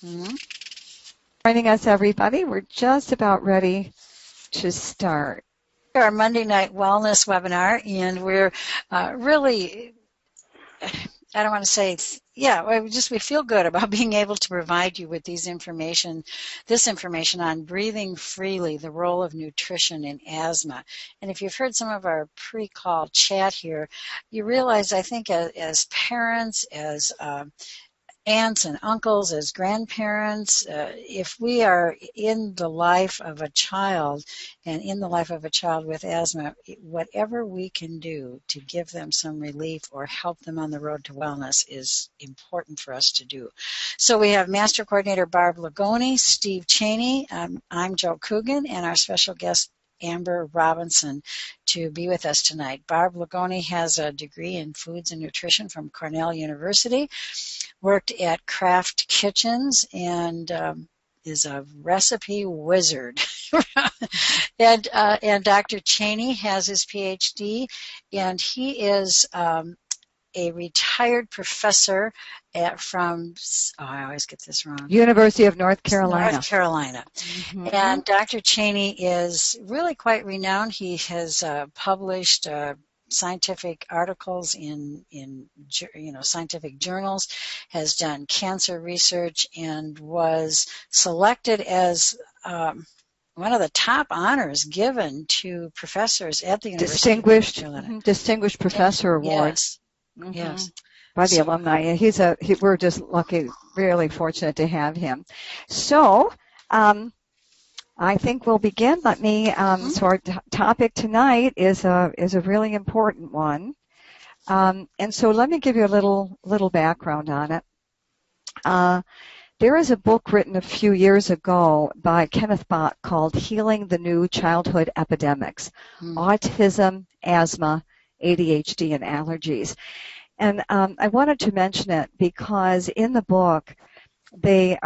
Mm-hmm. Joining us, everybody. We're just about ready to start Our Monday Night Wellness webinar, and we're really, I don't want to say, we feel good about being able to provide you with this information on breathing freely, the role of nutrition in asthma. And if you've heard some of our pre-call chat here, you realize, I think, as parents, as aunts and uncles, as grandparents, if we are in the life of a child and in the life of a child with asthma, whatever we can do to give them some relief or help them on the road to wellness is important for us to do. So we have Master Coordinator Barb Lagoni, Steve Cheney, I'm Joe Coogan, and our special guest Amber Robinson to be with us tonight. Barb Lagoni has a degree in foods and nutrition from Cornell University, worked at Kraft Kitchens, and is a recipe wizard. And Dr. Cheney has his PhD, and he is a retired professor from, I always get this wrong, University of North Carolina. North Carolina. Mm-hmm. And Dr. Cheney is really quite renowned. He has published scientific articles in scientific journals, has done cancer research, and was selected as one of the top honors given to professors at the University of North Carolina. Distinguished Professor Award. Yes. Mm-hmm. Yes. By the alumni. We're just lucky, really fortunate to have him. So, I think we'll begin. So our topic tonight is a really important one. And so let me give you a little background on it. There is a book written a few years ago by Kenneth Bach called Healing the New Childhood Epidemics, Autism, Asthma, ADHD, and Allergies. And I wanted to mention it because in the book they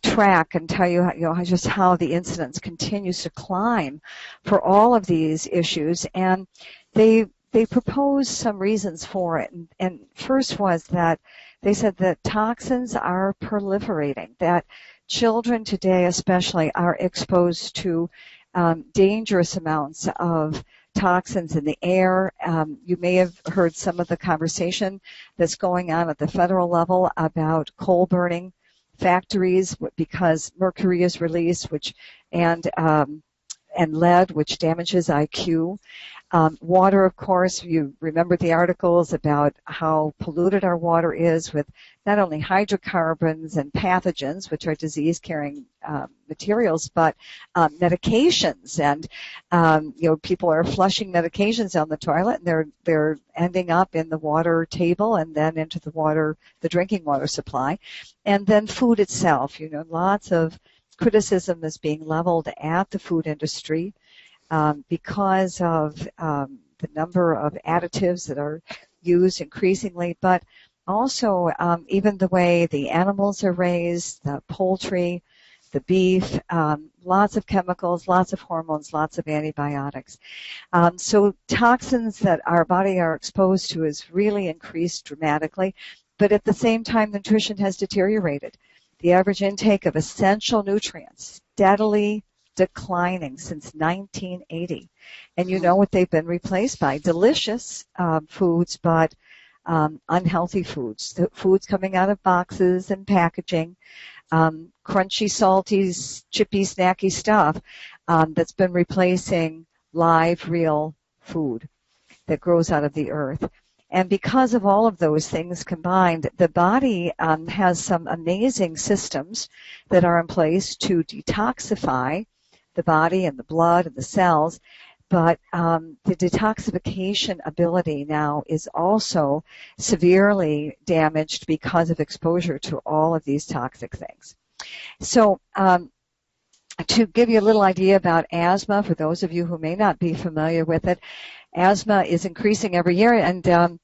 track and tell you, just how the incidence continues to climb for all of these issues, and they propose some reasons for it. And first was that they said that toxins are proliferating, that children today especially are exposed to dangerous amounts of toxins in the air. You may have heard some of the conversation that's going on at the federal level about coal burning factories because mercury is released, and lead, which damages IQ. Water, of course, you remember the articles about how polluted our water is with not only hydrocarbons and pathogens, which are disease-carrying materials, but medications. And people are flushing medications down the toilet, and they're ending up in the water table and then into the drinking water supply. And then food itself. Lots of criticism is being leveled at the food industry because of the number of additives that are used increasingly, but also even the way the animals are raised, the poultry, the beef, lots of chemicals, lots of hormones, lots of antibiotics. So toxins that our body are exposed to has really increased dramatically, but at the same time, nutrition has deteriorated. The average intake of essential nutrients steadily declining since 1980. And you know what they've been replaced by? Delicious foods, but unhealthy foods. The foods coming out of boxes and packaging, crunchy, salty, chippy, snacky stuff that's been replacing live, real food that grows out of the earth. And because of all of those things combined, the body has some amazing systems that are in place to detoxify the body and the blood and the cells, but the detoxification ability now is also severely damaged because of exposure to all of these toxic things. So to give you a little idea about asthma, for those of you who may not be familiar with it, asthma is increasing every year, and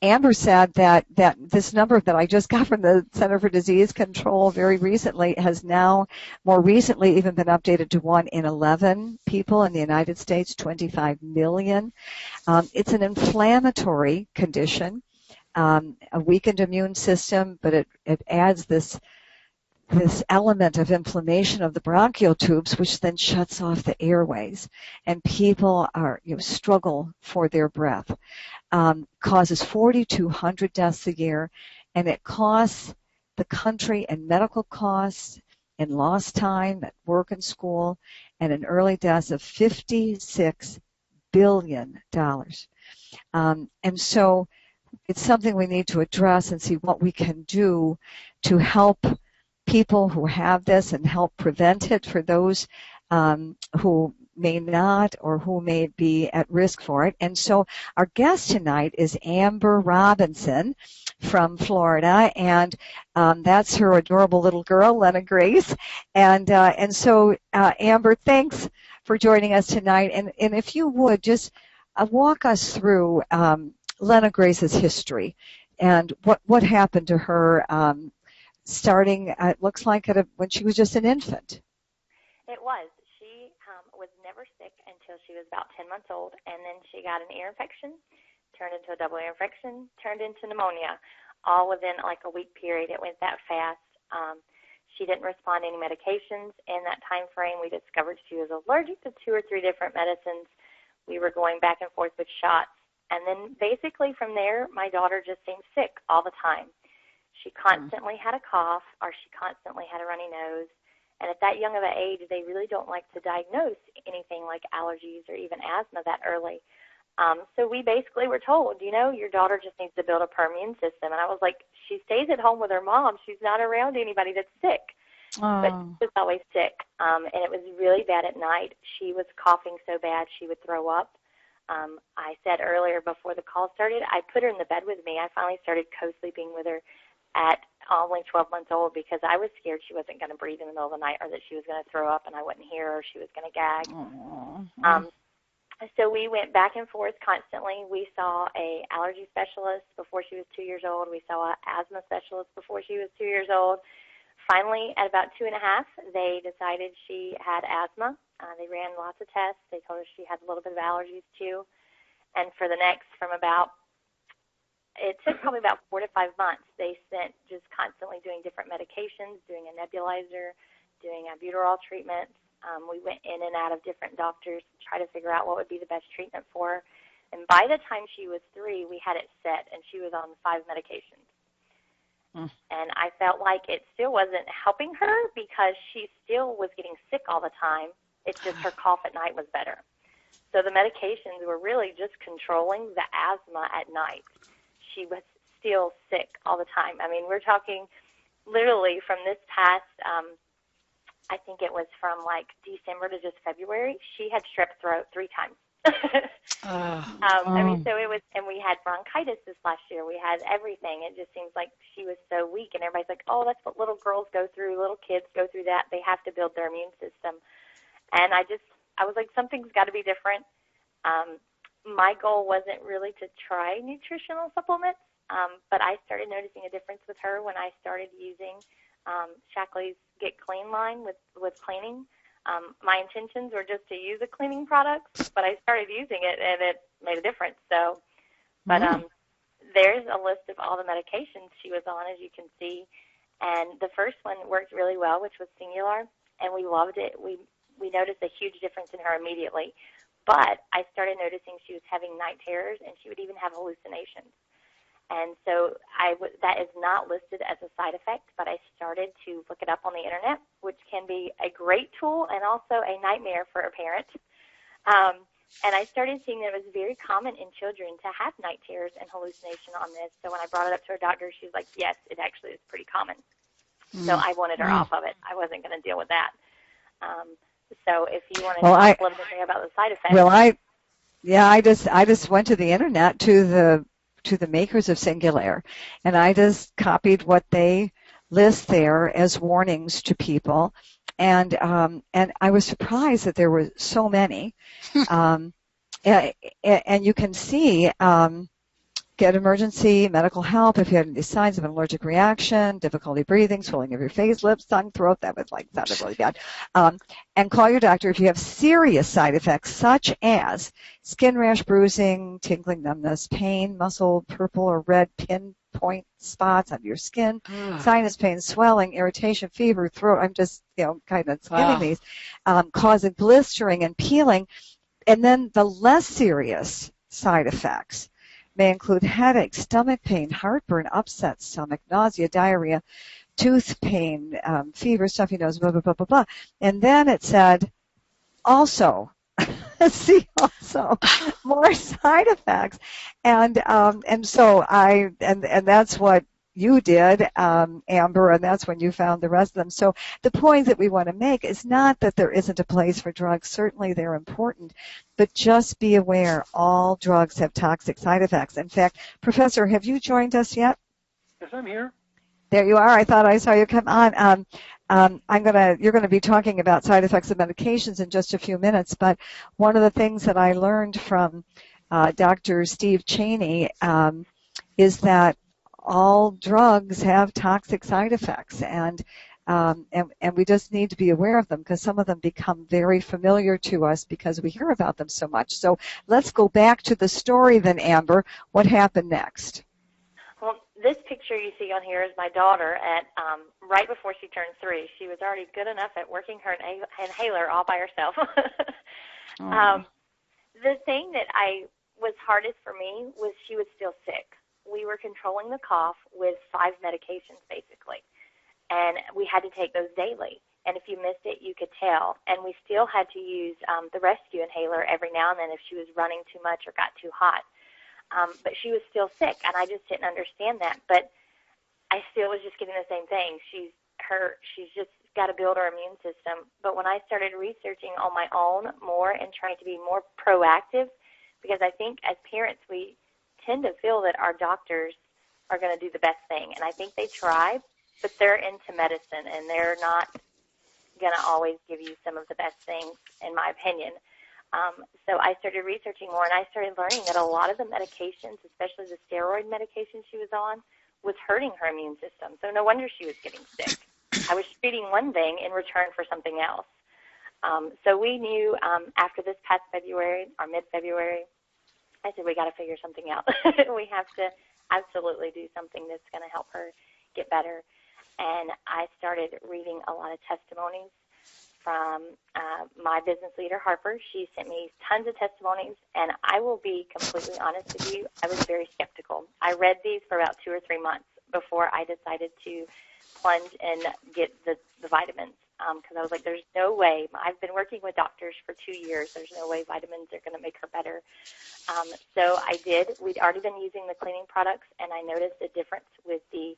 Amber said that this number that I just got from the Center for Disease Control very recently has now more recently even been updated to 1 in 11 people in the United States, 25 million. It's an inflammatory condition a weakened immune system, but it adds this element of inflammation of the bronchial tubes, which then shuts off the airways, and people struggle for their breath. Causes 4,200 deaths a year, and it costs the country in medical costs, in lost time at work and school, and in early deaths of $56 billion. And so it's something we need to address and see what we can do to help people who have this and help prevent it for those who may not or who may be at risk for it. And so our guest tonight is Amber Robinson from Florida, and that's her adorable little girl, Lena Grace. And so Amber, thanks for joining us tonight. And if you would just walk us through Lena Grace's history and what happened to her starting, it looks like, when she was just an infant. It was. She was never sick until she was about 10 months old, and then she got an ear infection, turned into a double ear infection, turned into pneumonia, all within like a week period. It went that fast. She didn't respond to any medications. In that time frame, we discovered she was allergic to 2 or 3 different medicines. We were going back and forth with shots. And then basically from there, my daughter just seemed sick all the time. She constantly had a cough, or she constantly had a runny nose. And at that young of an age, they really don't like to diagnose anything like allergies or even asthma that early. So we basically were told, your daughter just needs to build up her immune system. And I was like, she stays at home with her mom. She's not around anybody that's sick. But she was always sick. And it was really bad at night. She was coughing so bad she would throw up. I said earlier before the call started, I put her in the bed with me. I finally started co-sleeping with her at only 12 months old because I was scared she wasn't going to breathe in the middle of the night, or that she was going to throw up and I wouldn't hear her, or she was going to gag. So we went back and forth constantly. We saw a allergy specialist before she was 2 years old. We saw an asthma specialist before she was 2 years old. Finally, at about 2 and a half, they decided she had asthma. They ran lots of tests. They told her she had a little bit of allergies too. And for the next, it took probably about 4 to 5 months. They spent just constantly doing different medications, doing a nebulizer, doing albuterol treatments. We went in and out of different doctors to try to figure out what would be the best treatment for her. And by the time she was 3, we had it set, and she was on 5 medications. And I felt like it still wasn't helping her because she still was getting sick all the time. It's just her cough at night was better. So the medications were really just controlling the asthma at night. She was still sick all the time. I mean, we're talking literally from this past, I think it was from like December to just February, she had strep throat 3 times. I mean, so it was, and we had bronchitis this last year. We had everything. It just seems like she was so weak, and everybody's like, oh, that's what little girls go through. Little kids go through that. They have to build their immune system. And I was like, something's got to be different. My goal wasn't really to try nutritional supplements, but I started noticing a difference with her when I started using Shackley's Get Clean line with cleaning. My intentions were just to use a cleaning product, but I started using it, and it made a difference. So, but there's a list of all the medications she was on, as you can see. And the first one worked really well, which was Singular, and we loved it. We noticed a huge difference in her immediately. But I started noticing she was having night terrors, and she would even have hallucinations. And so that is not listed as a side effect, but I started to look it up on the Internet, which can be a great tool and also a nightmare for a parent. And I started seeing that it was very common in children to have night terrors and hallucination on this. So when I brought it up to her doctor, she's like, yes, it actually is pretty common. So I wanted her off of it. I wasn't going to deal with that. So if you want to talk a little bit more about the side effects. Well, I just went to the Internet to the makers of Singular, and I just copied what they list there as warnings to people, and I was surprised that there were so many, and you can see get emergency medical help if you have any signs of an allergic reaction, difficulty breathing, swelling of your face, lips, tongue, throat. That was sounded really bad. And call your doctor if you have serious side effects such as skin rash, bruising, tingling, numbness, pain, muscle, purple or red pinpoint spots on your skin, sinus pain, swelling, irritation, fever, throat. I'm just, kind of skimming these, causing blistering and peeling. And then the less serious side effects may include headache, stomach pain, heartburn, upset stomach, nausea, diarrhea, tooth pain, fever, stuffy nose, blah, blah, blah, blah, blah. And then it said, also, also more side effects. And so and that's what you did, Amber, and that's when you found the rest of them. So the point that we want to make is not that there isn't a place for drugs. Certainly they're important, but just be aware all drugs have toxic side effects. In fact, Professor, have you joined us yet? Yes, I'm here. There you are. I thought I saw you come on. You're going to be talking about side effects of medications in just a few minutes, but one of the things that I learned from Dr. Steve Cheney is that all drugs have toxic side effects, and we just need to be aware of them because some of them become very familiar to us because we hear about them so much. So let's go back to the story then, Amber. What happened next? Well, this picture you see on here is my daughter at right before she turned 3. She was already good enough at working her inhaler all by herself. The thing that was hardest for me was she was still sick. We were controlling the cough with 5 medications, basically, and we had to take those daily. And if you missed it, you could tell. And we still had to use the rescue inhaler every now and then if she was running too much or got too hot. But she was still sick, and I just didn't understand that. But I still was just getting the same thing. She's just got to build her immune system. But when I started researching on my own more and trying to be more proactive, because I think as parents we tend to feel that our doctors are going to do the best thing, and I think they try, but they're into medicine, and they're not going to always give you some of the best things, in my opinion. So I started researching more, and I started learning that a lot of the medications, especially the steroid medication she was on, was hurting her immune system. So no wonder she was getting sick. I was treating one thing in return for something else. So we knew after this past February, or mid-February, I said, we got to figure something out. We have to absolutely do something that's going to help her get better. And I started reading a lot of testimonies from my business leader, Harper. She sent me tons of testimonies, and I will be completely honest with you, I was very skeptical. I read these for about 2 or 3 months before I decided to plunge and get the vitamins, because I was like, there's no way. I've been working with doctors for 2 years. There's no way vitamins are going to make her better. So I did. We'd already been using the cleaning products, and I noticed a difference with the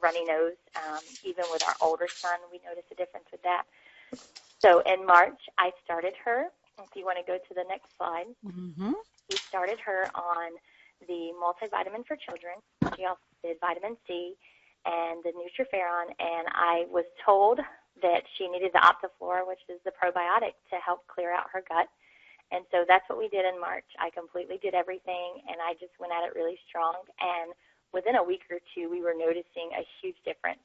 runny nose. Even with our older son, we noticed a difference with that. So in March, I started her. If you want to go to the next slide, we started her on the multivitamin for children. She also did vitamin C and the Nutriferon, and I was told that she needed the Optiflora, which is the probiotic, to help clear out her gut. And so that's what we did in March. I completely did everything, and I just went at it really strong. And within a week or two, we were noticing a huge difference.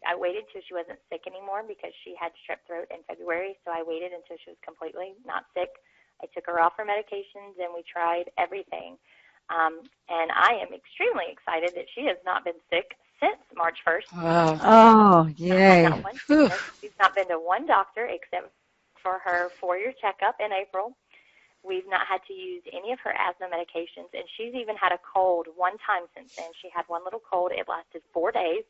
I waited till she wasn't sick anymore because she had strep throat in February, so I waited until she was completely not sick. I took her off her medications, and we tried everything. And I am extremely excited that she has not been sick since March 1st. Oh, yay. She's not been to one doctor except for her 4-year checkup in April. We've not had to use any of her asthma medications, and she's even had a cold one time since then. She had one little cold. It lasted 4 days.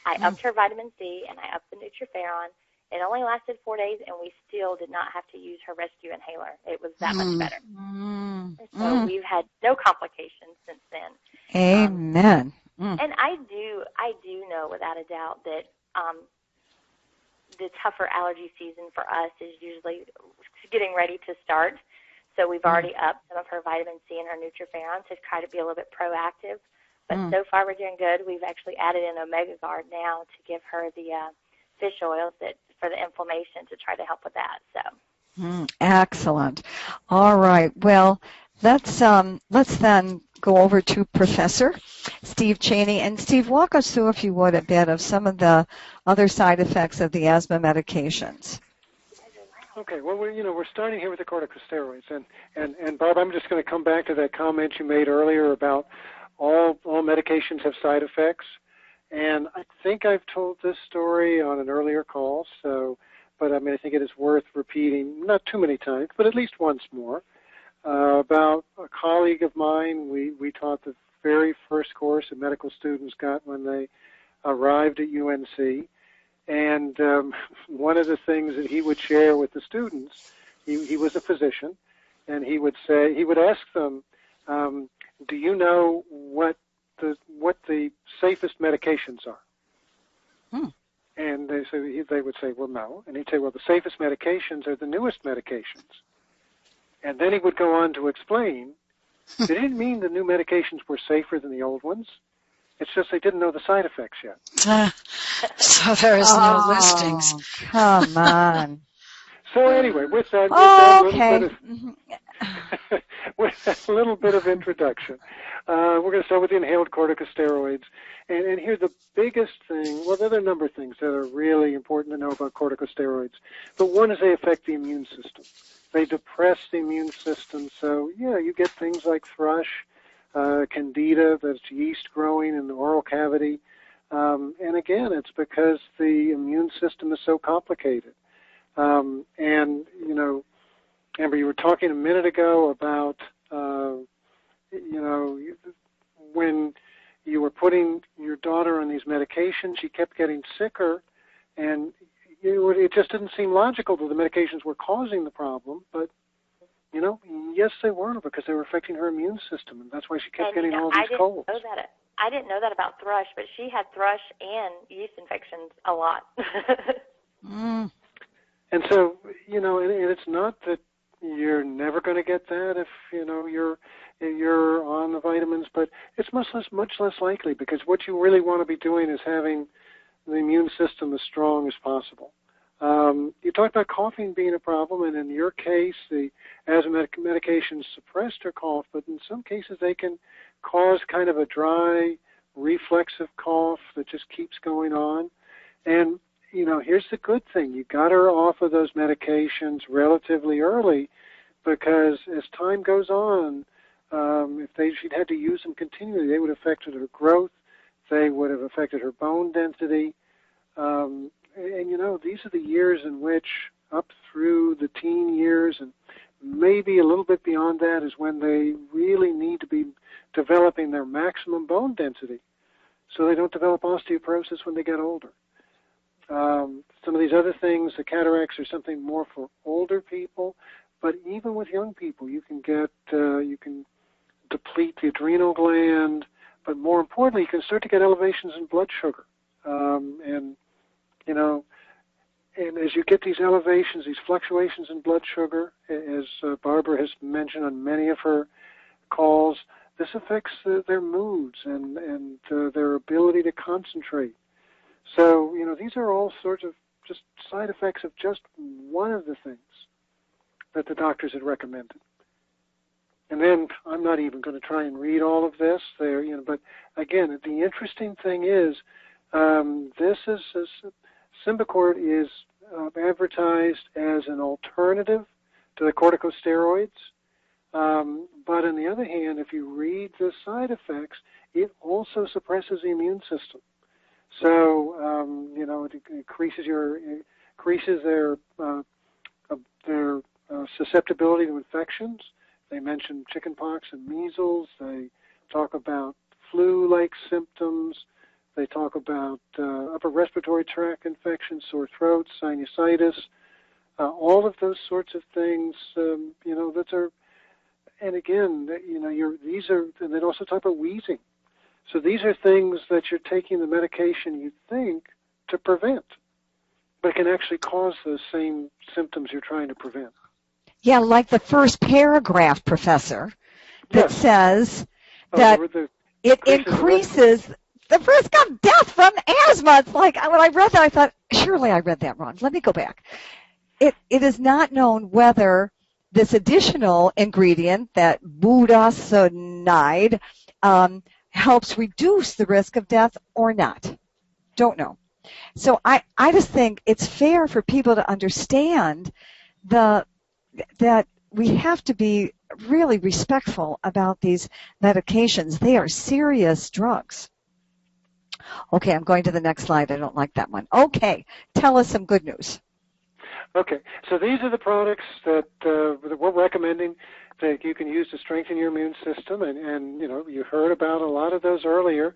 I upped her vitamin C, and I upped the Nutriferon. It only lasted 4 days, and we still did not have to use her rescue inhaler. It was that much better. So we've had no complications since then. Amen. And I do know without a doubt that the tougher allergy season for us is usually getting ready to start. So we've already upped some of her vitamin C and her Nutriferon to try to be a little bit proactive. But so far we're doing good. We've actually added in Omega Guard now to give her the fish oils for the inflammation to try to help with that. So. Excellent. All right. Well, Let's then go over to Professor Steve Cheney. And Steve, walk us through, if you would, a bit of some of the other side effects of the asthma medications. Okay, well, we're starting here with the corticosteroids, and Barb, I'm just going to come back to that comment you made earlier about all medications have side effects, and I think I've told this story on an earlier call, but I think it is worth repeating, not too many times, but at least once more, about a colleague of mine. We taught the very first course that medical students got when they arrived at UNC. And one of the things that he would share with the students, he was a physician, and he would ask them, do you know what the safest medications are? And they would say, well, no. And he'd say, well, the safest medications are the newest medications. And then he would go on to explain, they didn't mean the new medications were safer than the old ones. It's just they didn't know the side effects yet. So there is no listings. Come on. So anyway, with that little bit of introduction, we're going to start with the inhaled corticosteroids. And here the biggest thing, well, there are a number of things that are really important to know about corticosteroids. But one is they affect the immune system. They depress the immune system. So, you get things like thrush, candida, that's yeast growing in the oral cavity. And again, it's because the immune system is so complicated. And, Amber, you were talking a minute ago about, when you were putting your daughter on these medications, she kept getting sicker, and it just didn't seem logical that the medications were causing the problem, but yes, they were, because they were affecting her immune system, and that's why she kept getting all these colds. I didn't know that about thrush, but she had thrush and yeast infections a lot. And so, and it's not that you're never going to get that if, you're on the vitamins, but it's much less likely, because what you really want to be doing is having the immune system as strong as possible. You talked about coughing being a problem, and in your case, the asthma medications suppressed her cough, but in some cases they can cause kind of a dry, reflexive cough that just keeps going on. And, here's the good thing. You got her off of those medications relatively early, because as time goes on, if she'd had to use them continually, they would have affected her growth. They would have affected her bone density. And, these are the years in which, up through the teen years and maybe a little bit beyond that, is when they really need to be developing their maximum bone density so they don't develop osteoporosis when they get older. Some of these other things, the cataracts, are something more for older people, but even with young people, you can deplete the adrenal gland, but more importantly, you can start to get elevations in blood sugar. And as you get these elevations, these fluctuations in blood sugar, as Barbara has mentioned on many of her calls, this affects their moods and their ability to concentrate. So, these are all sorts of just side effects of just one of the things that the doctors had recommended. And then I'm not even going to try and read all of this there, but again, the interesting thing is, Symbicort is advertised as an alternative to the corticosteroids. But on the other hand, if you read the side effects, it also suppresses the immune system. So, it increases their susceptibility to infections. They mention chickenpox and measles. They talk about flu-like symptoms. They talk about upper respiratory tract infections, sore throats, sinusitis, all of those sorts of things. That are, and again, these are. And they also talk about wheezing. So these are things that you're taking the medication you think to prevent, but it can actually cause those same symptoms you're trying to prevent. Yeah, like the first paragraph, Professor, that says that it increases the risk of death from asthma. It's like, when I read that, I thought, surely I read that wrong. Let me go back. It is not known whether this additional ingredient, that budesonide, helps reduce the risk of death or not. Don't know. So I just think it's fair for people to understand that we have to be really respectful about these medications. They are serious drugs. Okay, I'm going to the next slide. I don't like that one. Okay, tell us some good news. Okay, so these are the products that we're recommending that you can use to strengthen your immune system, and you heard about a lot of those earlier.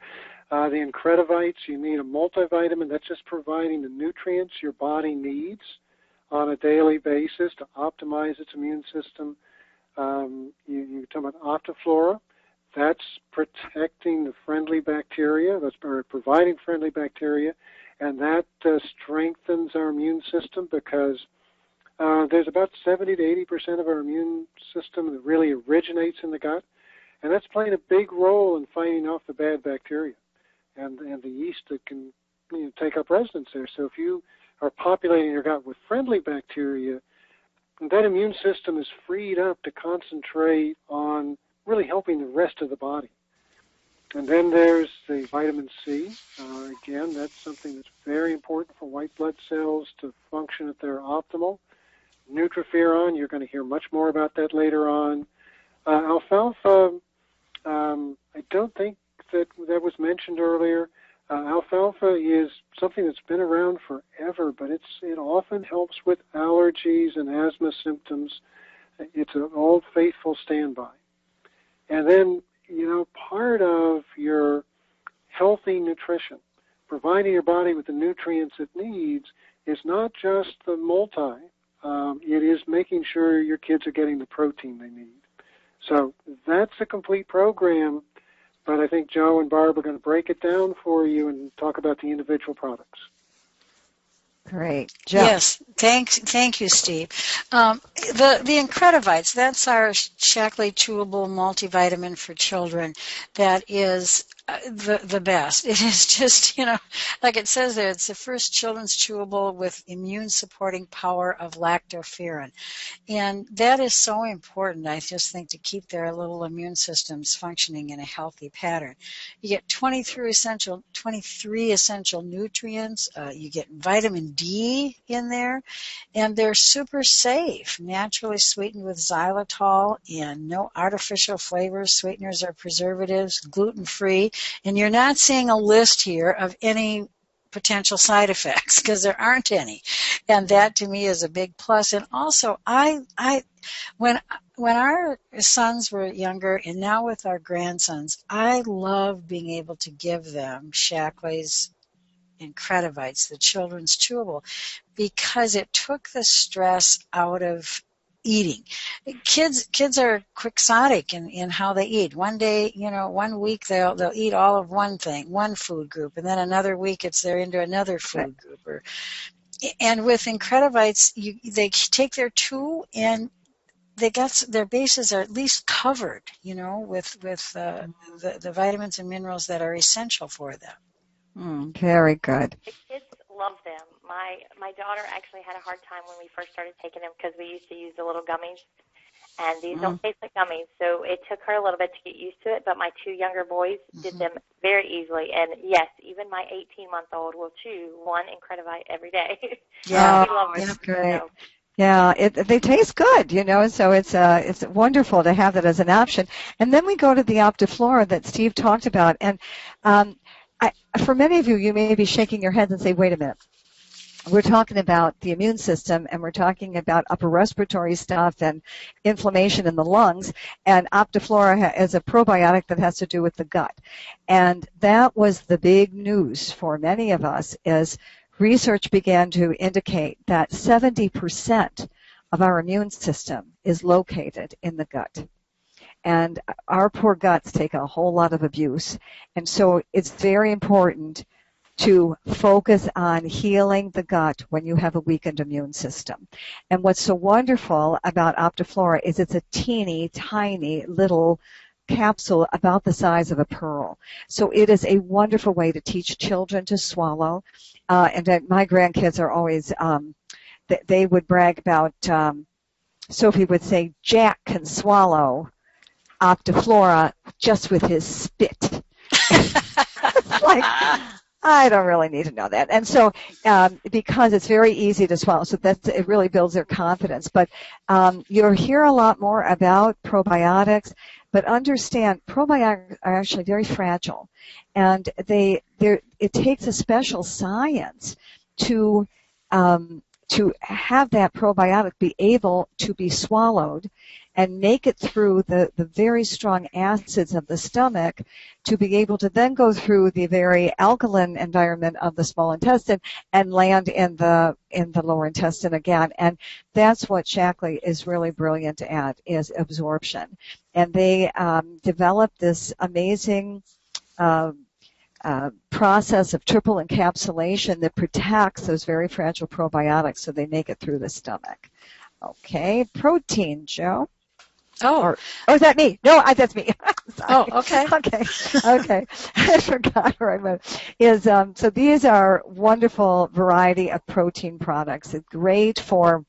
The Incredivites, you need a multivitamin that's just providing the nutrients your body needs on a daily basis to optimize its immune system. You talk about Optiflora. That's protecting the friendly bacteria, that's providing friendly bacteria, and that strengthens our immune system because there's about 70 to 80% of our immune system that really originates in the gut, and that's playing a big role in fighting off the bad bacteria and the yeast that can take up residence there. So if you are populating your gut with friendly bacteria, that immune system is freed up to concentrate on really helping the rest of the body. And then there's the vitamin C. Again, that's something that's very important for white blood cells to function at their optimal. Nutriferon, you're going to hear much more about that later on. Alfalfa, I don't think that was mentioned earlier. Alfalfa is something that's been around forever, but it often helps with allergies and asthma symptoms. It's an old faithful standby. And then, part of your healthy nutrition, providing your body with the nutrients it needs, is not just the multi. It is making sure your kids are getting the protein they need. So that's a complete program, but I think Joe and Barb are going to break it down for you and talk about the individual products. Great. Joe. Yes, thank you, Steve. The Incredivites, that's our Shaklee chewable multivitamin for children. That is the best. It is just, like it says there, it's the first children's chewable with immune supporting power of lactoferrin. And that is so important, I just think, to keep their little immune systems functioning in a healthy pattern. You get 23 essential nutrients. You get vitamin D in there, and they're super safe, naturally sweetened with xylitol and no artificial flavors, sweeteners, or preservatives, gluten-free. And you're not seeing a list here of any potential side effects because there aren't any, and that to me is a big plus. And also, when our sons were younger, and now with our grandsons, I love being able to give them Shaklee's Incredivites, the children's chewable, because it took the stress out of eating. Kids are quixotic in how they eat. One day, 1 week they'll eat all of one thing, one food group, and then another week they're into another food group. And with Incredivites, they take their two and their bases are at least covered, with the vitamins and minerals that are essential for them. Very good. The kids love them. My daughter actually had a hard time when we first started taking them because we used to use the little gummies, and these don't taste like gummies. So it took her a little bit to get used to it, but my two younger boys did them very easily. And yes, even my 18-month-old will chew one Incredivite every day. Yeah, he loves that's it. great. So. Yeah, they taste good, so it's wonderful to have that as an option. And then we go to the Optiflora that Steve talked about, and for many of you, you may be shaking your heads and say, wait a minute. We're talking about the immune system, and we're talking about upper respiratory stuff and inflammation in the lungs, and Optiflora is a probiotic that has to do with the gut. And that was the big news for many of us, is research began to indicate that 70% of our immune system is located in the gut. And our poor guts take a whole lot of abuse. And so it's very important to focus on healing the gut when you have a weakened immune system. And what's so wonderful about Optiflora is it's a teeny, tiny little capsule about the size of a pearl. So it is a wonderful way to teach children to swallow. And my grandkids are always, they would brag about Sophie would say, Jack can swallow Optiflora just with his spit. It's like, I don't really need to know that. And so, because it's very easy to swallow, so it really builds their confidence. But you'll hear a lot more about probiotics, but understand probiotics are actually very fragile, and it takes a special science to have that probiotic be able to be swallowed and make it through the very strong acids of the stomach to be able to then go through the very alkaline environment of the small intestine and land in the lower intestine again. And that's what Shaklee is really brilliant at, is absorption. And they developed this amazing process of triple encapsulation that protects those very fragile probiotics so they make it through the stomach. Okay, protein, Joe. Oh, is that me? No, that's me. Oh, okay. Okay. I forgot where I went. So these are wonderful variety of protein products. It's great for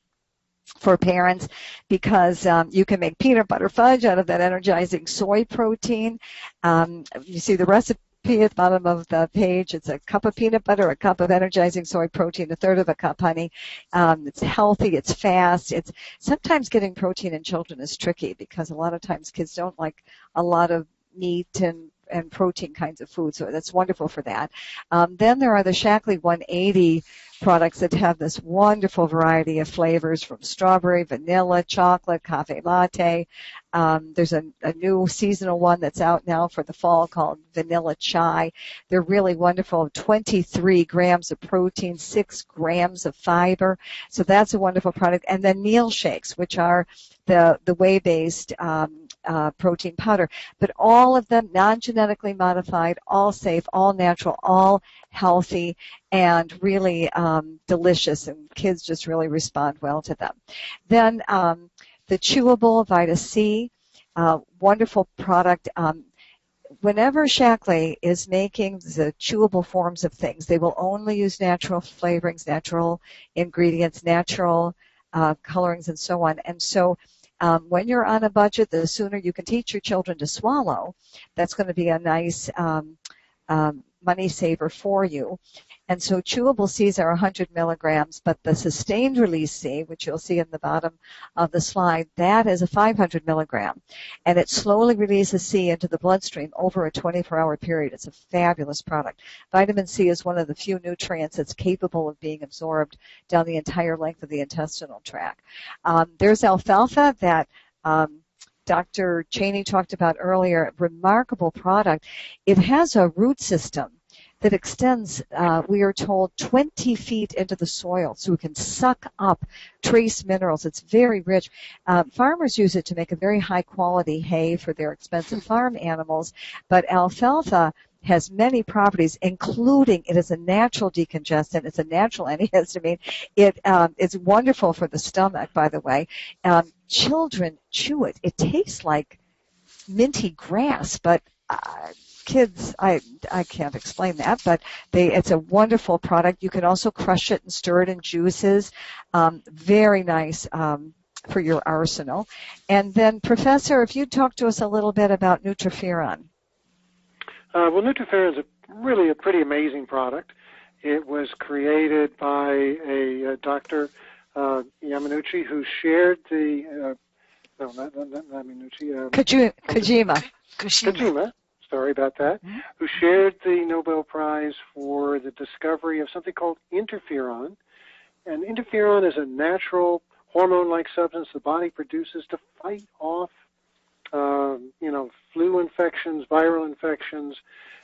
parents because you can make peanut butter fudge out of that energizing soy protein. You see the recipe at the bottom of the page. It's a cup of peanut butter, a cup of energizing soy protein, a third of a cup honey. It's healthy, it's fast. It's sometimes getting protein in children is tricky because a lot of times kids don't like a lot of meat and protein kinds of food, so that's wonderful for that. Then there are the Shaklee 180 products that have this wonderful variety of flavors from strawberry, vanilla, chocolate, cafe latte. There's a new seasonal one that's out now for the fall called vanilla chai. They're really wonderful. 23 grams of protein, 6 grams of fiber. So that's a wonderful product. And then meal shakes, which are the whey-based protein powder. But all of them non-genetically modified, all safe, all natural, all healthy, and really delicious, and kids just really respond well to them. Then the chewable Vita C, wonderful product. Whenever Shaklee is making the chewable forms of things, they will only use natural flavorings, natural ingredients, natural colorings, and so on. And so when you're on a budget, the sooner you can teach your children to swallow, that's going to be a nice money saver for you. And so chewable Cs are 100 milligrams, but the sustained release C, which you'll see in the bottom of the slide, that is a 500 milligram. And it slowly releases C into the bloodstream over a 24-hour period. It's a fabulous product. Vitamin C is one of the few nutrients that's capable of being absorbed down the entire length of the intestinal tract. There's alfalfa that Dr. Cheney talked about earlier, remarkable product. It has a root system that extends, we are told, 20 feet into the soil, so it can suck up trace minerals. It's very rich. Farmers use it to make a very high-quality hay for their expensive farm animals, but alfalfa has many properties, including it is a natural decongestant. It's a natural antihistamine. It's wonderful for the stomach, by the way. Children chew it. It tastes like minty grass, but kids, I can't explain that, but it's a wonderful product. You can also crush it and stir it in juices. Very nice for your arsenal. And then, Professor, if you'd talk to us a little bit about Nutriferon. Well, Nutriferon is really a pretty amazing product. It was created by a Dr. Yamanuchi, who shared the no, not Yamanuchi. Kojima. Sorry about that. Mm-hmm. Who shared the Nobel Prize for the discovery of something called interferon. And interferon is a natural hormone-like substance the body produces to fight off flu infections, viral infections.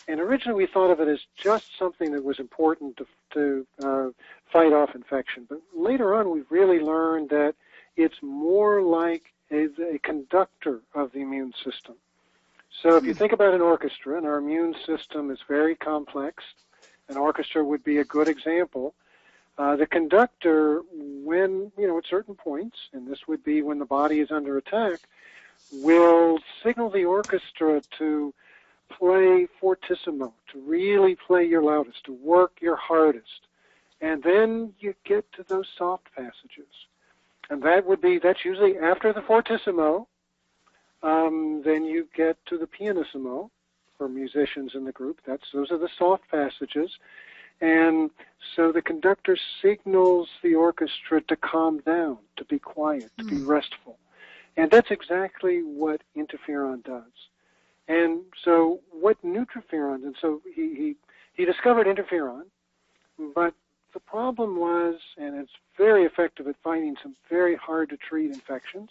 And originally we thought of it as just something that was important to fight off infection. But later on we've really learned that it's more like a conductor of the immune system. So if you think about an orchestra, and our immune system is very complex, an orchestra would be a good example. The conductor, when, at certain points, and this would be when the body is under attack, will signal the orchestra to play fortissimo, to really play your loudest, to work your hardest. And then you get to those soft passages. And that's usually after the fortissimo. Then you get to the pianissimo for musicians in the group. Those are the soft passages. And so the conductor signals the orchestra to calm down, to be quiet, to be restful. And that's exactly what interferon does. And so what nutriferon, and so he discovered interferon, but the problem was, and it's very effective at finding some very hard to treat infections.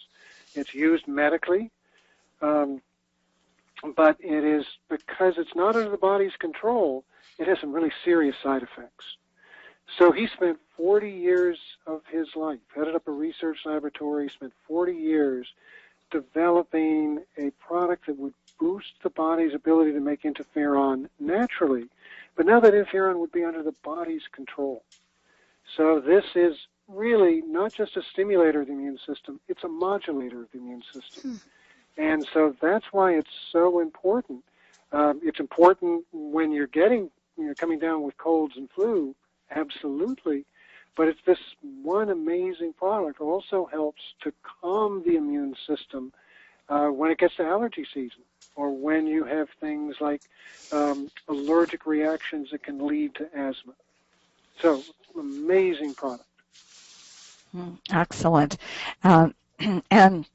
It's used medically, but it is, because it's not under the body's control, it has some really serious side effects. So he spent 40 years of his life, headed up a research laboratory, spent 40 years developing a product that would boost the body's ability to make interferon naturally, but now that interferon would be under the body's control. So this is really not just a stimulator of the immune system, it's a modulator of the immune system. And so that's why it's so important. It's important when you're coming down with colds and flu, absolutely. But it's this one amazing product also helps to calm the immune system when it gets to allergy season, or when you have things like allergic reactions that can lead to asthma. So, amazing product. Excellent. And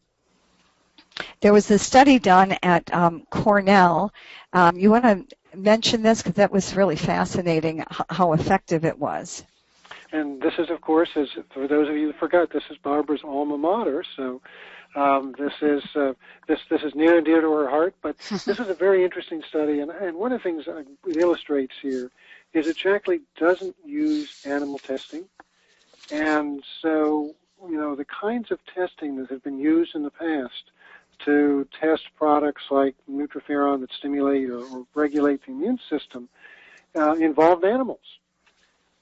there was a study done at Cornell. You want to mention this, because that was really fascinating how effective it was. And this is, of course, for those of you who forgot, this is Barbara's alma mater. So this is near and dear to her heart. But this is a very interesting study, and one of the things it illustrates here is it actually doesn't use animal testing. And so, the kinds of testing that have been used in the past to test products like nutriferon that stimulate or regulate the immune system involved animals.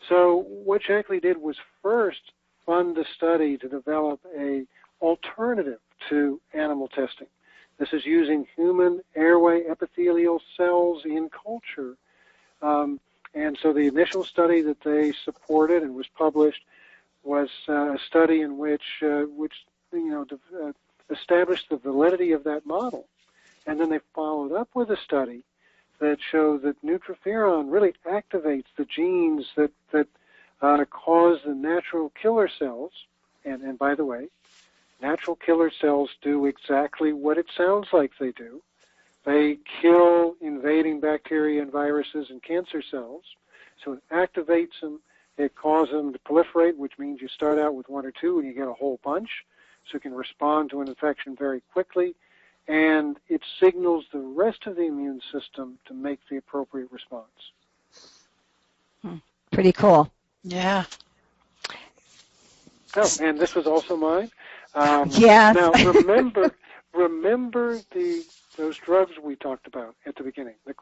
So what Shackley did was first fund a study to develop a alternative to animal testing. This is using human airway epithelial cells in culture. And so the initial study that they supported and was published was a study in which established the validity of that model. And then they followed up with a study that showed that nutriferon really activates the genes that cause the natural killer cells. And by the way, natural killer cells do exactly what it sounds like they do. They kill invading bacteria and viruses and cancer cells. So it activates them. It causes them to proliferate, which means you start out with one or two and you get a whole bunch. So it can respond to an infection very quickly. And it signals the rest of the immune system to make the appropriate response. Pretty cool. Yeah. Oh, and this was also mine. Yes. Now, remember those drugs we talked about at the beginning, the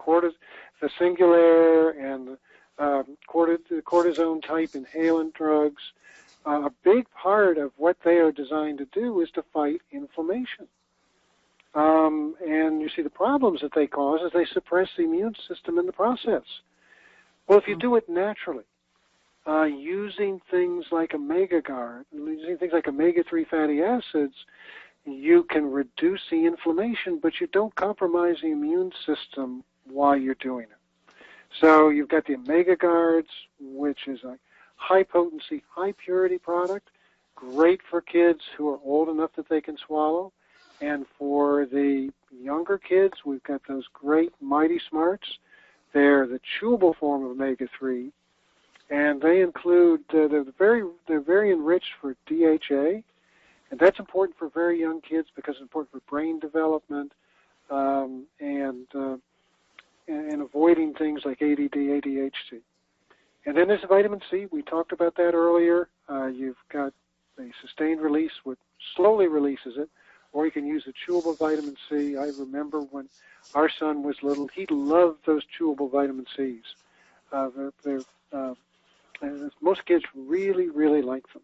Singulair and the cortisone type inhalant drugs. A big part of what they are designed to do is to fight inflammation. And you see the problems that they cause is they suppress the immune system in the process. Well, if you do it naturally, using things like omega-GARD, using things like omega-3 fatty acids, you can reduce the inflammation, but you don't compromise the immune system while you're doing it. So you've got the omega-GARDs, which is a high-potency, high-purity product, great for kids who are old enough that they can swallow. And for the younger kids, we've got those great Mighty Smarts. They're the chewable form of omega-3, and they include, they're very enriched for DHA, and that's important for very young kids because it's important for brain development and avoiding things like ADD, ADHD. And then there's vitamin C. We talked about that earlier. You've got the sustained release, which slowly releases it, or you can use the chewable vitamin C. I remember when our son was little, he loved those chewable vitamin Cs. Most kids really, really like them.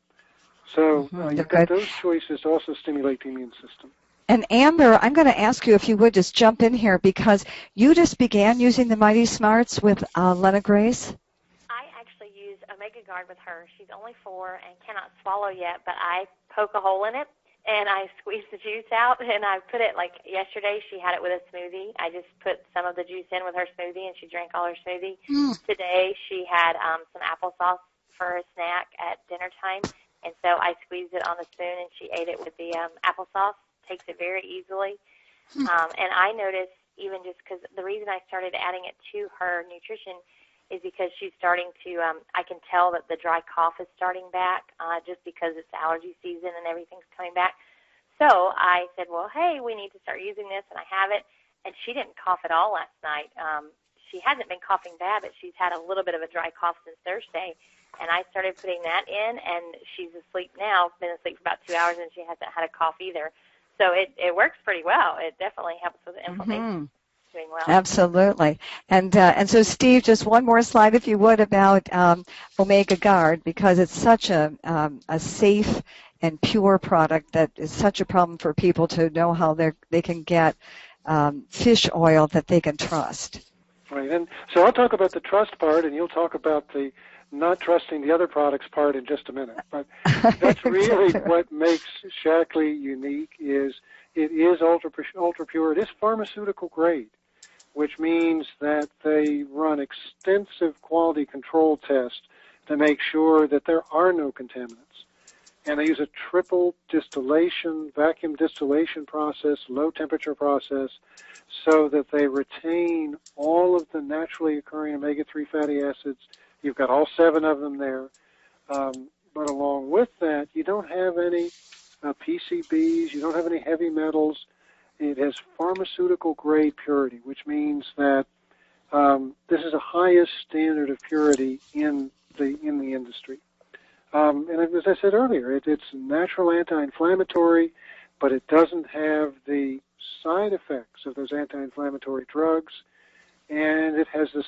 So you've got those choices to also stimulate the immune system. And Amber, I'm going to ask you if you would just jump in here, because you just began using the Mighty Smarts with Lena Grace. I actually use Omega Guard with her. She's only 4 and cannot swallow yet, but I poke a hole in it, and I squeeze the juice out, and I put it, like yesterday, she had it with a smoothie. I just put some of the juice in with her smoothie, and she drank all her smoothie. Today, she had some applesauce for her snack at dinner time, and so I squeezed it on the spoon, and she ate it with the applesauce. Takes it very easily. And I noticed, even just because the reason I started adding it to her nutrition is because she's starting to, I can tell that the dry cough is starting back just because it's allergy season and everything's coming back. So I said, well, hey, we need to start using this, and I have it. And she didn't cough at all last night. She hasn't been coughing bad, but she's had a little bit of a dry cough since Thursday. And I started putting that in, and she's asleep now, been asleep for about 2 hours, and she hasn't had a cough either. So it works pretty well. It definitely helps with inflammation. Doing well. Absolutely. And so, Steve, just one more slide, if you would, about Omega Guard, because it's such a safe and pure product that is such a problem for people to know how they can get fish oil that they can trust. Right. And so I'll talk about the trust part, and you'll talk about the not trusting the other products part in just a minute. But that's really what makes Shaklee unique is it is ultra pure. It is pharmaceutical grade, which means that they run extensive quality control tests to make sure that there are no contaminants. And they use a triple distillation, vacuum distillation process, low temperature process, so that they retain all of the naturally occurring omega-3 fatty acids. You've got all 7 of them there. But along with that, you don't have any PCBs, you don't have any heavy metals. It has pharmaceutical grade purity, which means that this is the highest standard of purity in the industry. And as I said earlier, it's natural anti-inflammatory, but it doesn't have the side effects of those anti-inflammatory drugs, and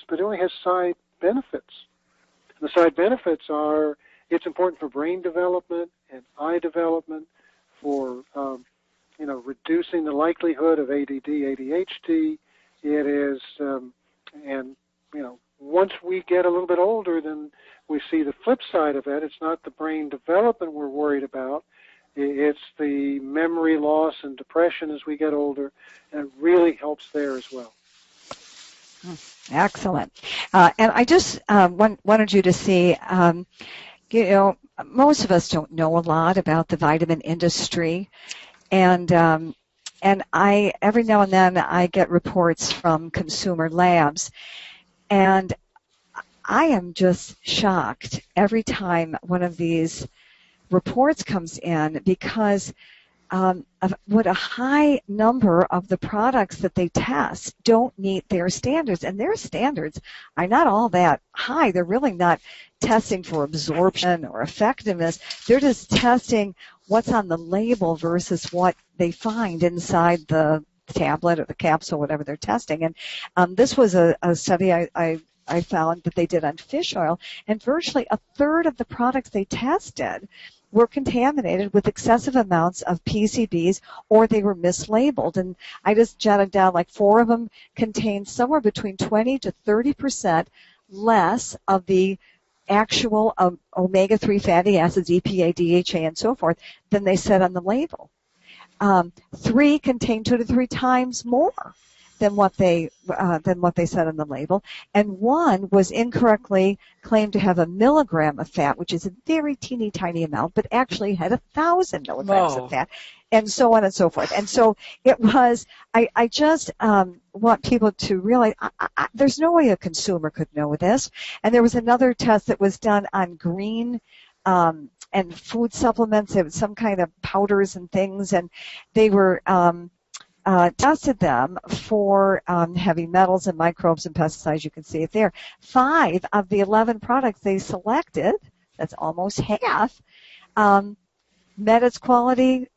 but it only has side benefits. The side benefits are it's important for brain development and eye development, for reducing the likelihood of ADD, ADHD. It is, once we get a little bit older, then we see the flip side of that. It's not the brain development we're worried about. It's the memory loss and depression as we get older, and it really helps there as well. Excellent. And I just wanted you to see, most of us don't know a lot about the vitamin industry, and I every now and then I get reports from consumer labs, and I am just shocked every time one of these reports comes in because of what a high number of the products that they test don't meet their standards. And their standards are not all that high. They're really not testing for absorption or effectiveness. They're just testing what's on the label versus what they find inside the tablet or the capsule, whatever they're testing. And this was a study I found that they did on fish oil, and virtually a third of the products they tested were contaminated with excessive amounts of PCBs, or they were mislabeled. And I just jotted down like 4 of them contained somewhere between 20 to 30% less of the actual omega-3 fatty acids, EPA, DHA, and so forth, than they said on the label. 3 contained 2 to 3 times more than what they said on the label, and 1 was incorrectly claimed to have a milligram of fat, which is a very teeny tiny amount, but actually had 1,000 milligrams of fat, and so on and so forth. And so it was. I just want people to realize there's no way a consumer could know this. And there was another test that was done on green and food supplements. It was some kind of powders and things, and they were tested them for heavy metals and microbes and pesticides. You can see it there. 5 of the 11 products they selected, that's almost half, met its quality.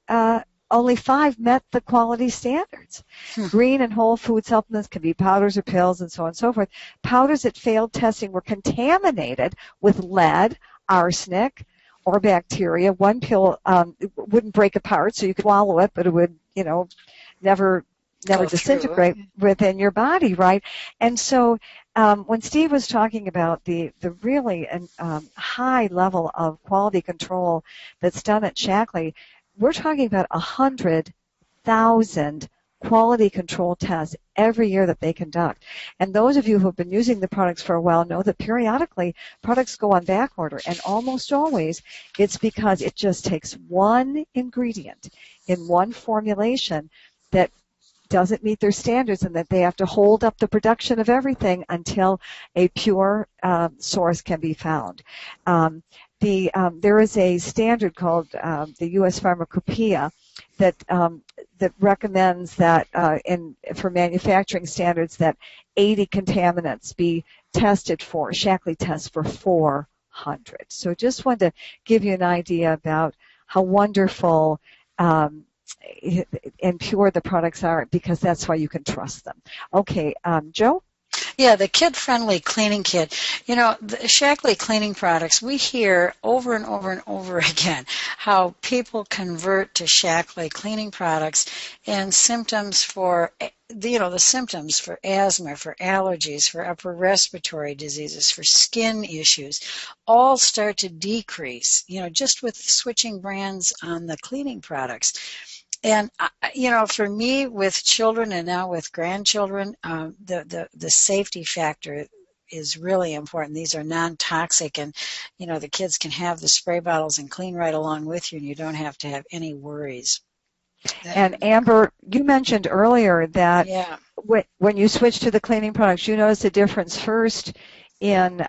Only 5 met the quality standards. Green and whole food supplements can be powders or pills and so on and so forth. Powders that failed testing were contaminated with lead, arsenic, or bacteria. 1 pill wouldn't break apart, so you could swallow it, but it would, never never go through. disintegrate within your body, right? And so when Steve was talking about the really high level of quality control that's done at Shackley, we're talking about 100,000 quality control tests every year that they conduct. And those of you who have been using the products for a while know that periodically products go on back order, and almost always it's because it just takes one ingredient in one formulation that doesn't meet their standards, and that they have to hold up the production of everything until a pure source can be found. There is a standard called the U.S. Pharmacopoeia that recommends that for manufacturing standards that 80 contaminants be tested for. Shackley tests for 400. So just wanted to give you an idea about how wonderful and pure the products are, because that's why you can trust them. Okay, Joe? Yeah, the kid-friendly cleaning kit. You know, the Shackley cleaning products, we hear over and over and over again how people convert to Shackley cleaning products, and symptoms for, the symptoms for asthma, for allergies, for upper respiratory diseases, for skin issues, all start to decrease, just with switching brands on the cleaning products. And for me, with children and now with grandchildren, the safety factor is really important. These are non-toxic, and the kids can have the spray bottles and clean right along with you, and you don't have to have any worries. And Amber, you mentioned earlier that yeah. when you switch to the cleaning products, you noticed a difference first in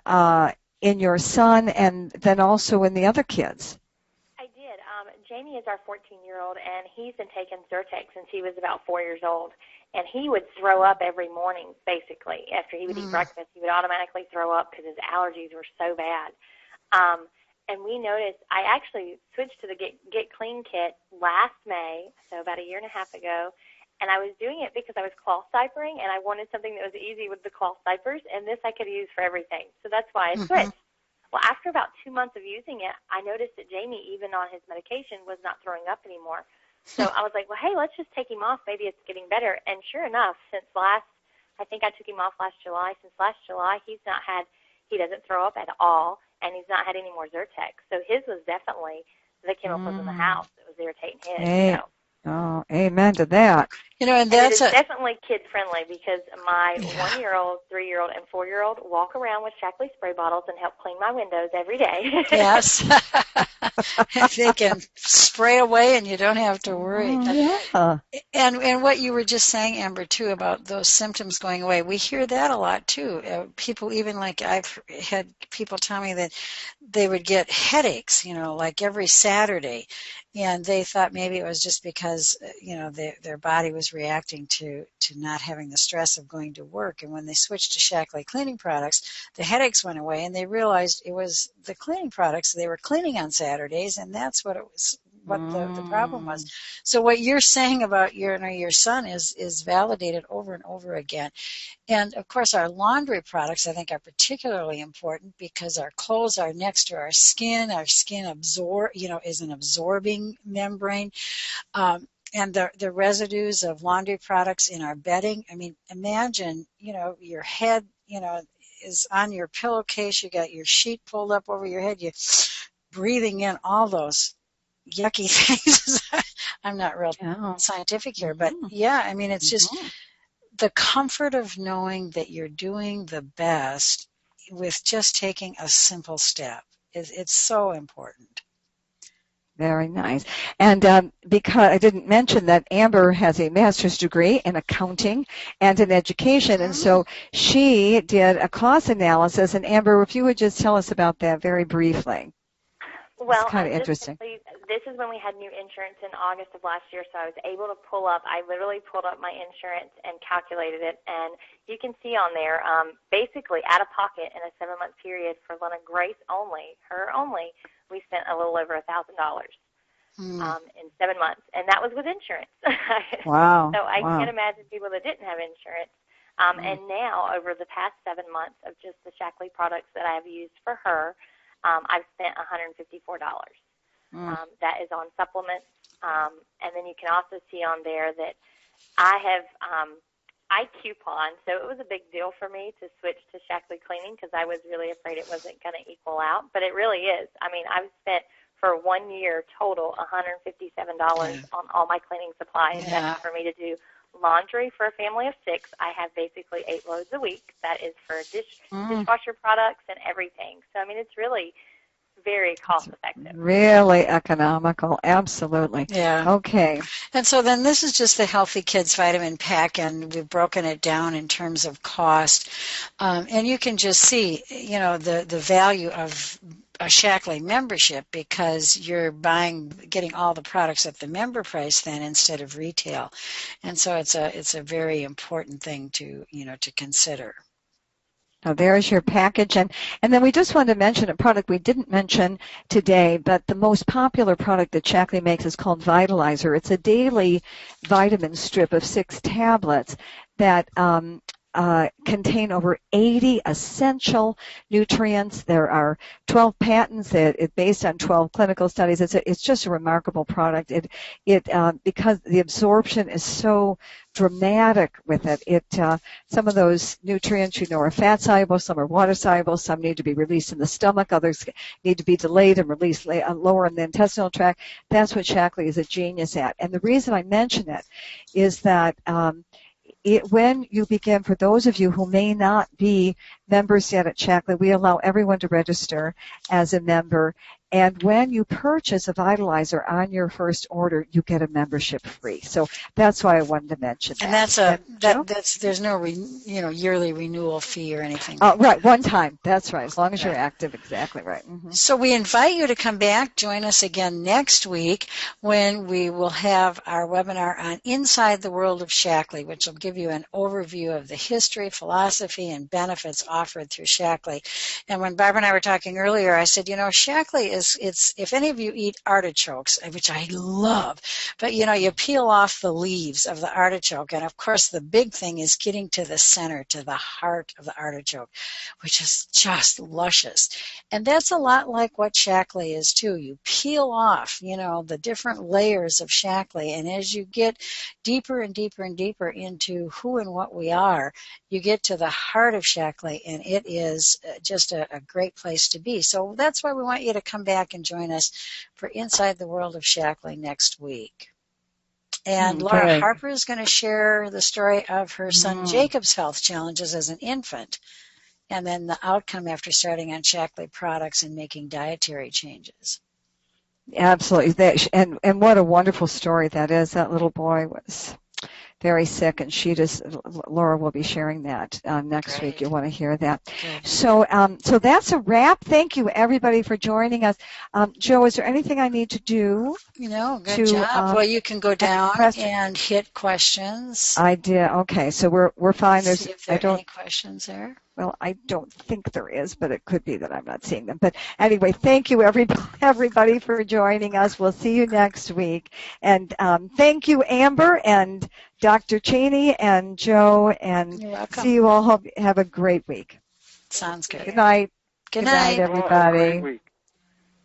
your son, and then also in the other kids. I did. Jamie is our 14-year-old, and he's been taking Zyrtec since he was about 4 years old. And he would throw up every morning, basically. After he would eat breakfast, he would automatically throw up because his allergies were so bad. And we noticed, I actually switched to the Get Clean kit last May, so about a year and a half ago. And I was doing it because I was cloth diapering, and I wanted something that was easy with the cloth diapers, and this I could use for everything. So that's why I switched. Well, after about 2 months of using it, I noticed that Jamie, even on his medication, was not throwing up anymore. So I was like, well, hey, let's just take him off. Maybe it's getting better. And sure enough, I think I took him off last July. Since last July, he doesn't throw up at all, and he's not had any more Zyrtec. So his was definitely the chemicals in the house that was irritating his. Hey. So. Oh, amen to that. And that's it is definitely kid-friendly, because my 1-year-old, 3-year-old, and 4-year-old walk around with Shackley spray bottles and help clean my windows every day. Yes. They can spray away, and you don't have to worry. Yeah. And what you were just saying, Amber, too, about those symptoms going away, we hear that a lot, too. People, even like I've had people tell me that they would get headaches, like every Saturday, and they thought maybe it was just because, their body was reacting to not having the stress of going to work. And when they switched to Shackley cleaning products, the headaches went away, and they realized it was the cleaning products. They were cleaning on Saturdays, and that's what it was. What the problem was. So what you're saying about your son is validated over and over again. And of course, our laundry products, I think, are particularly important because our clothes are next to our skin. Our skin is an absorbing membrane. And the residues of laundry products in our bedding. I mean, imagine, your head, is on your pillowcase. You got your sheet pulled up over your head. You're breathing in all those yucky things. I'm not real scientific here, but yeah, I mean, it's just the comfort of knowing that you're doing the best with just taking a simple step. It's so important. Very nice. And because I didn't mention that Amber has a master's degree in accounting and in education, and so she did a cost analysis. And Amber, if you would just tell us about that very briefly. Well, it's kind of interesting. This is when we had new insurance in August of last year, so I was able to I literally pulled up my insurance and calculated it, and you can see on there, basically out of pocket in a 7-month period for Lena Grace only, her only, we spent a little over $1,000 in 7 months, and that was with insurance. Wow. So I can't imagine people that didn't have insurance. And now, over the past 7 months of just the Shackley products that I have used for her, I've spent $154. That is on supplements. And then you can also see on there that I coupon, so it was a big deal for me to switch to Shackley Cleaning because I was really afraid it wasn't going to equal out, but it really is. I mean, I've spent for 1 year total $157 on all my cleaning supplies. Yeah. That's for me to do laundry for a family of 6. I have basically 8 loads a week. That is for dishwasher products and everything. So, I mean, it's really very cost effective. Really economical, absolutely. Yeah. Okay. And so then this is just the Healthy Kids Vitamin Pack, and we've broken it down in terms of cost. And you can just see, the value of a Shackley membership because you're getting all the products at the member price then instead of retail. And so it's a very important thing to consider. Now there's your package. And then we just wanted to mention a product we didn't mention today, but the most popular product that Shackley makes is called Vitalizer. It's a daily vitamin strip of 6 tablets that contain over 80 essential nutrients. There are 12 patents based on 12 clinical studies. It's just a remarkable product. Because the absorption is so dramatic with it. Some of those nutrients, are fat soluble, some are water soluble, some need to be released in the stomach, others need to be delayed and released lower in the intestinal tract. That's what Shackley is a genius at. And the reason I mention it is that when you begin, for those of you who may not be members yet at Shackley, we allow everyone to register as a member. And when you purchase a Vitalizer on your first order, you get a membership free. So that's why I wanted to mention that. And there's no yearly renewal fee or anything. Oh, right, one time. That's right. As long as you're active, exactly right. Mm-hmm. So we invite you to come back, join us again next week when we will have our webinar on Inside the World of Shackley, which will give you an overview of the history, philosophy, and benefits offered through Shackley. And when Barbara and I were talking earlier, I said, Shackley it's if any of you eat artichokes, which I love, but you peel off the leaves of the artichoke, and of course the big thing is getting to the center, to the heart of the artichoke, which is just luscious. And that's a lot like what Shackley is too. You peel off, the different layers of Shackley, and as you get deeper and deeper and deeper into who and what we are, you get to the heart of Shackley, and it is just a great place to be. So that's why we want you to come back and join us for Inside the World of Shackley next week. And Laura Harper is going to share the story of her son Jacob's health challenges as an infant, and then the outcome after starting on Shackley products and making dietary changes. Absolutely. And what a wonderful story that is. That little boy was very sick, and Laura will be sharing that next week. You'll want to hear that. So that's a wrap. Thank you, everybody, for joining us. Joe, is there anything I need to do? Good job. Well, you can go down and hit questions. I did. Okay, so we're fine. See if there are any questions there. Well, I don't think there is, but it could be that I'm not seeing them. But anyway, thank you, everybody, for joining us. We'll see you next week. And thank you, Amber and Dr. Cheney and Joe. And you're welcome. See you all. Hope have a great week. Sounds good. Good night. Good night, everybody. Great week.